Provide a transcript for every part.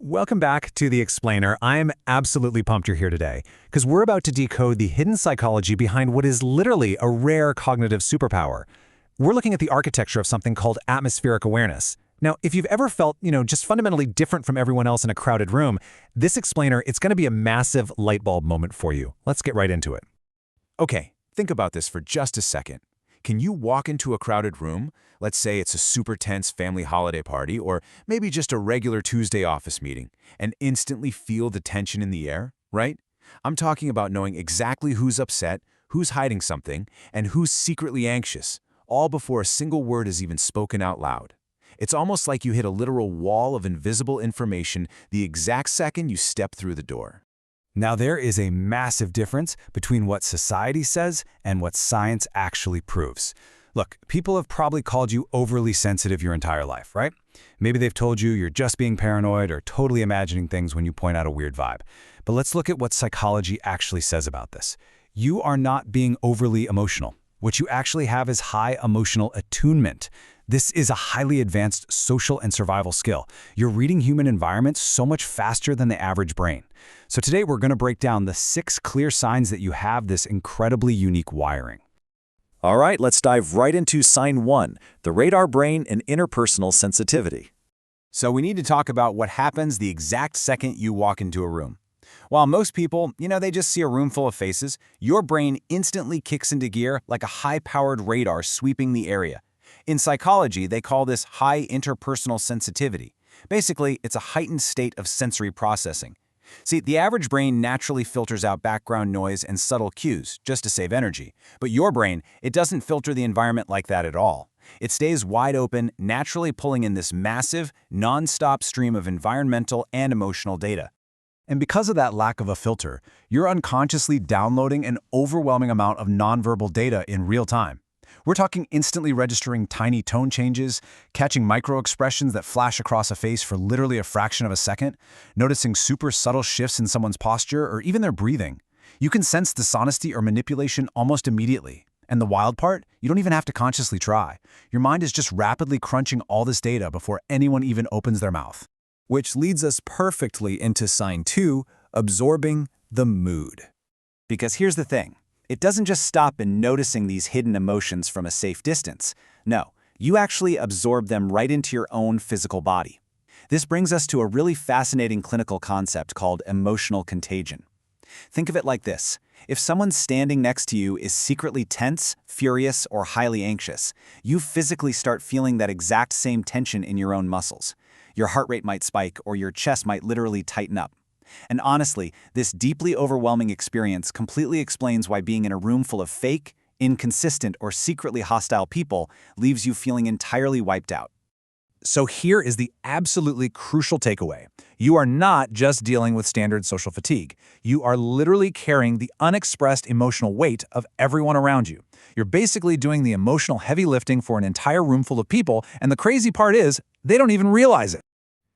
Welcome back to The Explainer. I'm absolutely pumped you're here today, because we're about to decode the hidden psychology behind what is literally a rare cognitive superpower. We're looking at the architecture of something called atmospheric awareness. Now, if you've ever felt, just fundamentally different from everyone else in a crowded room, this Explainer, it's going to be a massive light bulb moment for you. Let's get right into it. Okay, think about this for just a second. Can you walk into a crowded room, let's say it's a super tense family holiday party or maybe just a regular Tuesday office meeting, and instantly feel the tension in the air, right? I'm talking about knowing exactly who's upset, who's hiding something, and who's secretly anxious, all before a single word is even spoken out loud. It's almost like you hit a literal wall of invisible information the exact second you step through the door. Now, there is a massive difference between what society says and what science actually proves. Look, people have probably called you overly sensitive your entire life, right? Maybe they've told you you're just being paranoid or totally imagining things when you point out a weird vibe. But let's look at what psychology actually says about this. You are not being overly emotional. What you actually have is high emotional attunement. This is a highly advanced social and survival skill. You're reading human environments so much faster than the average brain. So today we're going to break down the 6 clear signs that you have this incredibly unique wiring. All right, let's dive right into sign 1, the radar brain and interpersonal sensitivity. So we need to talk about what happens the exact second you walk into a room. While most people, they just see a room full of faces, your brain instantly kicks into gear like a high-powered radar sweeping the area. In psychology, they call this high interpersonal sensitivity. Basically, it's a heightened state of sensory processing. See, the average brain naturally filters out background noise and subtle cues just to save energy. But your brain, it doesn't filter the environment like that at all. It stays wide open, naturally pulling in this massive, non-stop stream of environmental and emotional data. And because of that lack of a filter, you're unconsciously downloading an overwhelming amount of nonverbal data in real time. We're talking instantly registering tiny tone changes, catching micro-expressions that flash across a face for literally a fraction of a second, noticing super subtle shifts in someone's posture or even their breathing. You can sense dishonesty or manipulation almost immediately. And the wild part? You don't even have to consciously try. Your mind is just rapidly crunching all this data before anyone even opens their mouth. Which leads us perfectly into sign 2, absorbing the mood. Because here's the thing. It doesn't just stop in noticing these hidden emotions from a safe distance. No, you actually absorb them right into your own physical body. This brings us to a really fascinating clinical concept called emotional contagion. Think of it like this. If someone standing next to you is secretly tense, furious, or highly anxious, you physically start feeling that exact same tension in your own muscles. Your heart rate might spike or your chest might literally tighten up. And honestly, this deeply overwhelming experience completely explains why being in a room full of fake, inconsistent, or secretly hostile people leaves you feeling entirely wiped out. So here is the absolutely crucial takeaway. You are not just dealing with standard social fatigue. You are literally carrying the unexpressed emotional weight of everyone around you. You're basically doing the emotional heavy lifting for an entire room full of people, and the crazy part is, they don't even realize it.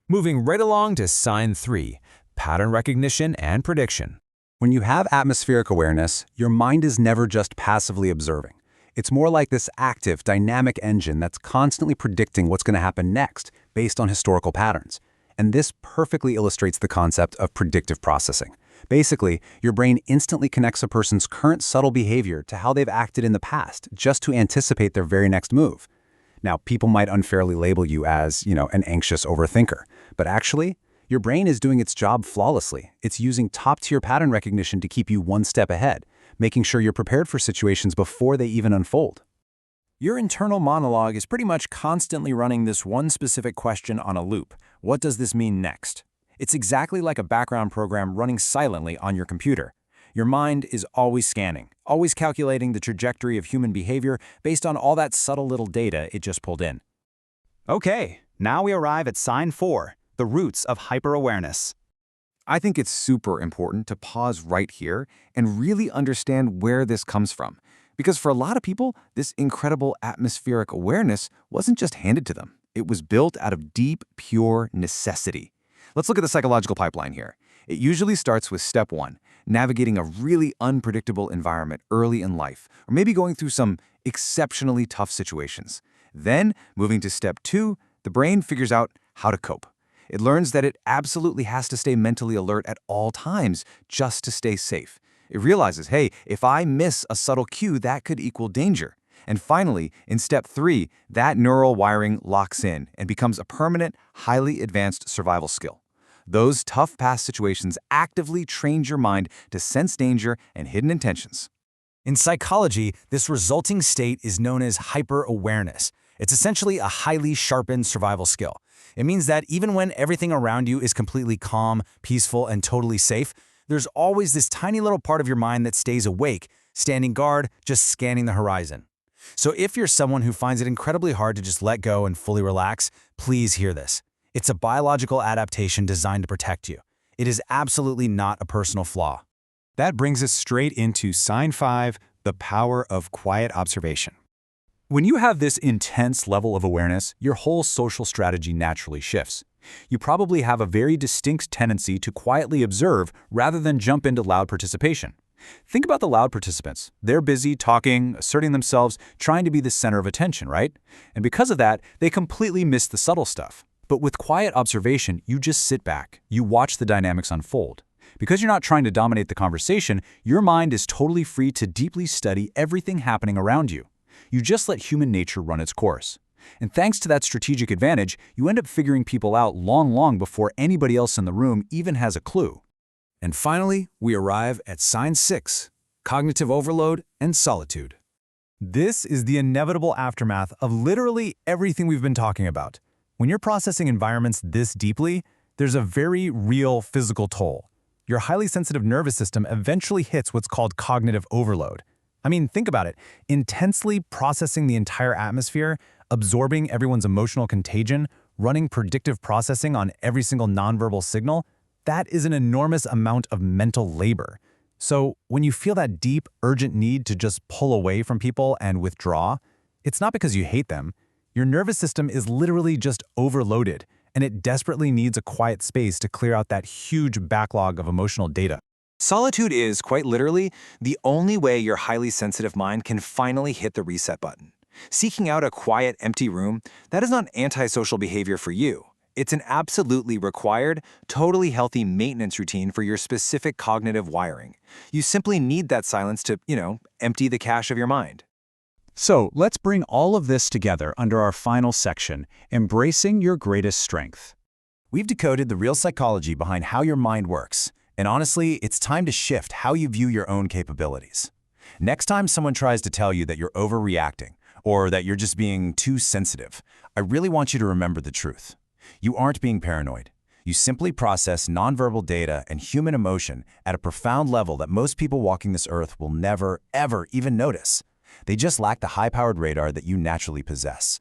Moving right along to sign 3, pattern recognition and prediction. When you have atmospheric awareness, your mind is never just passively observing. It's more like this active, dynamic engine that's constantly predicting what's going to happen next based on historical patterns. And this perfectly illustrates the concept of predictive processing. Basically, your brain instantly connects a person's current subtle behavior to how they've acted in the past, just to anticipate their very next move. Now, people might unfairly label you as, an anxious overthinker, but actually, your brain is doing its job flawlessly. It's using top-tier pattern recognition to keep you one step ahead, making sure you're prepared for situations before they even unfold. Your internal monologue is pretty much constantly running this one specific question on a loop. What does this mean next? It's exactly like a background program running silently on your computer. Your mind is always scanning, always calculating the trajectory of human behavior based on all that subtle little data it just pulled in. Okay, now we arrive at sign 4, the roots of hyper-awareness. I think it's super important to pause right here and really understand where this comes from. Because for a lot of people, this incredible atmospheric awareness wasn't just handed to them. It was built out of deep, pure necessity. Let's look at the psychological pipeline here. It usually starts with step 1, navigating a really unpredictable environment early in life, or maybe going through some exceptionally tough situations. Then, moving to step 2, the brain figures out how to cope. It learns that it absolutely has to stay mentally alert at all times just to stay safe. It realizes, hey, if I miss a subtle cue, that could equal danger. And finally, in step 3, that neural wiring locks in and becomes a permanent, highly advanced survival skill. Those tough past situations actively trained your mind to sense danger and hidden intentions. In psychology, this resulting state is known as hyper-awareness. It's essentially a highly sharpened survival skill. It means that even when everything around you is completely calm, peaceful, and totally safe, there's always this tiny little part of your mind that stays awake, standing guard, just scanning the horizon. So if you're someone who finds it incredibly hard to just let go and fully relax, please hear this. It's a biological adaptation designed to protect you. It is absolutely not a personal flaw. That brings us straight into sign 5, the power of quiet observation. When you have this intense level of awareness, your whole social strategy naturally shifts. You probably have a very distinct tendency to quietly observe rather than jump into loud participation. Think about the loud participants. They're busy talking, asserting themselves, trying to be the center of attention, right? And because of that, they completely miss the subtle stuff. But with quiet observation, you just sit back. You watch the dynamics unfold. Because you're not trying to dominate the conversation, your mind is totally free to deeply study everything happening around you. You just let human nature run its course. And thanks to that strategic advantage, you end up figuring people out long before anybody else in the room even has a clue. And finally, we arrive at sign 6, cognitive overload and solitude. This is the inevitable aftermath of literally everything we've been talking about. When you're processing environments this deeply, there's a very real physical toll. Your highly sensitive nervous system eventually hits what's called cognitive overload. I mean, think about it. Intensely processing the entire atmosphere, absorbing everyone's emotional contagion, running predictive processing on every single nonverbal signal, that is an enormous amount of mental labor. So when you feel that deep, urgent need to just pull away from people and withdraw, it's not because you hate them. Your nervous system is literally just overloaded, and it desperately needs a quiet space to clear out that huge backlog of emotional data. Solitude is, quite literally, the only way your highly sensitive mind can finally hit the reset button. Seeking out a quiet, empty room, that is not antisocial behavior for you. It's an absolutely required, totally healthy maintenance routine for your specific cognitive wiring. You simply need that silence to, empty the cache of your mind. So let's bring all of this together under our final section, embracing your greatest strength. We've decoded the real psychology behind how your mind works. And honestly, it's time to shift how you view your own capabilities. Next time someone tries to tell you that you're overreacting or that you're just being too sensitive, I really want you to remember the truth. You aren't being paranoid. You simply process nonverbal data and human emotion at a profound level that most people walking this earth will never, ever even notice. They just lack the high-powered radar that you naturally possess.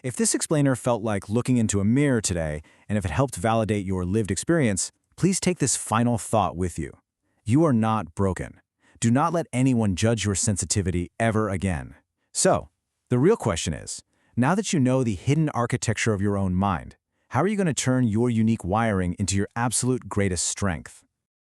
If this explainer felt like looking into a mirror today, and if it helped validate your lived experience, please take this final thought with you. You are not broken. Do not let anyone judge your sensitivity ever again. So, the real question is, now that you know the hidden architecture of your own mind, how are you going to turn your unique wiring into your absolute greatest strength?